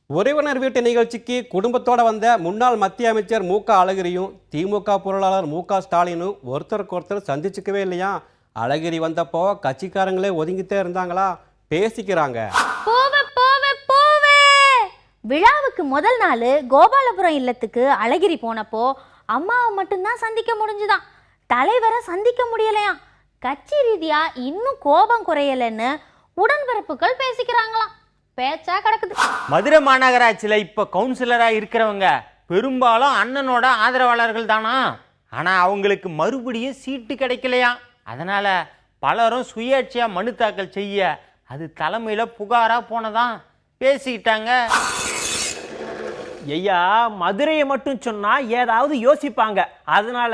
உறவினர் வீட்டு நிகழ்ச்சிக்கு குடும்பத்தோட வந்த முன்னாள் மத்திய அமைச்சர் மு.க. அழகிரியும் திமுக பொருளாளர் மு.க. ஸ்டாலினும் ஒருத்தருக்கு ஒருத்தர் சந்திச்சுக்கவே இல்லையா? அழகிரி வந்தப்போ கட்சிக்காரங்களே ஒதுங்கிட்டே இருந்தாங்களா? பேசிக்கிறாங்க. விழாவுக்கு முதல் நாள் கோபாலபுரம் இல்லத்துக்கு அழகிரி போனப்போ அம்மாவை மட்டும்தான் சந்திக்க முடிஞ்சுதான், தலைவரை சந்திக்க முடியலையாம். கட்சி ரீதியா இன்னும் கோபம் குறையலன்னு உடன்பிறப்புகள் பேசிக்கிறாங்களாம். பேச்சா கிடக்குது. மதுரை மாநகராட்சியில் இப்போ கவுன்சிலராக இருக்கிறவங்க பெரும்பாலும் அண்ணனோட ஆதரவாளர்கள் தானா. ஆனால் அவங்களுக்கு மறுபடியும் சீட்டு கிடைக்கலையா. அதனால் பலரும் சுயேட்சையாக மனு தாக்கல் செய்ய அது தலைமையில் புகாராக போனதான் பேசிக்கிட்டாங்க. ஐயா, மதுரையை மட்டும் சொன்னா ஏதாவது யோசிப்பாங்க. அதனால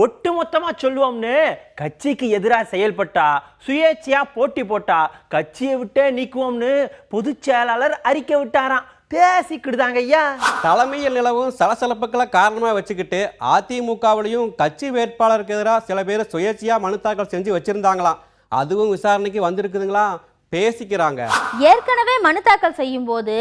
ஒட்டு மொத்தமா சொல்லுவோம்னு கட்சிக்கு எதிராக செயல்பட்டா, சுயேட்சையா போட்டி போட்டா கட்சியை விட்டே நீக்குவோம்னு பொதுச் செயலாளர் அறிக்கை விட்டாராம். பேசிக்கிட்டுதாங்க ஐயா. தலைமையில் நிலவும் சலசலப்புக்களை காரணமாக வச்சுக்கிட்டு அதிமுகவிலையும் கட்சி வேட்பாளருக்கு எதிராக சில பேர் சுயேட்சையா மனு தாக்கல் செஞ்சு வச்சிருந்தாங்களாம். அதுவும் விசாரணைக்கு வந்திருக்குதுங்களா? பேசிக்கிறாங்க. ஏற்கனவே மனு தாக்கல் செய்யும் போது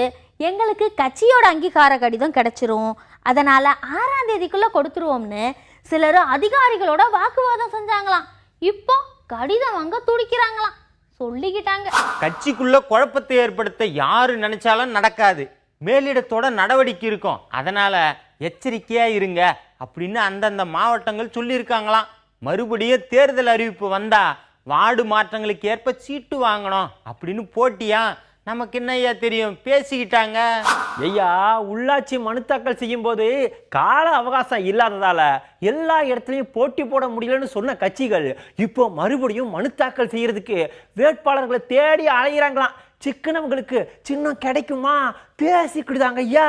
எங்களுக்கு கட்சியோட அங்கீகார கடிதம் கிடைச்சிரும், அதனால 6ஆம் தேதிக்குள்ள கொடுத்துருவோம்னு சிலர் அதிகாரிகளோட வாக்குவாதம் செஞ்சாங்களாம். இப்போ கடிதம் வாங்க துடிக்கிறாங்களாம். சொல்லிக்கிட்டாங்க. கட்சிக்குள்ள குழப்பத்தை ஏற்படுத்த யாரு நினைச்சாலும் நடக்காது. மேலிடத்தோட நடவடிக்கை இருக்கும். அதனால எச்சரிக்கையா இருங்க அப்படின்னு அந்தந்த மாவட்டங்கள் சொல்லியிருக்காங்களாம். மறுபடியும் தேர்தல் அறிவிப்பு வந்தா வார்டு மாற்றங்களுக்கு ஏற்ப சீட்டு வாங்கணும் அப்படின்னு போட்டியா நமக்கு என்னையா தெரியும்? பேசிக்கிட்டாங்க. ஐயா, உள்ளாட்சி மனு தாக்கல் செய்யும் போது கால அவகாசம் இல்லாததால எல்லா இடத்துலையும் போட்டி போட முடியலன்னு சொன்ன கட்சிகள் இப்போ மறுபடியும் மனு தாக்கல் செய்யறதுக்கு வேட்பாளர்களை தேடி அலைகிறாங்களாம். சிக்கனவங்களுக்கு சின்னம் கிடைக்குமா? பேசிக்கிட்டுதாங்க ஐயா.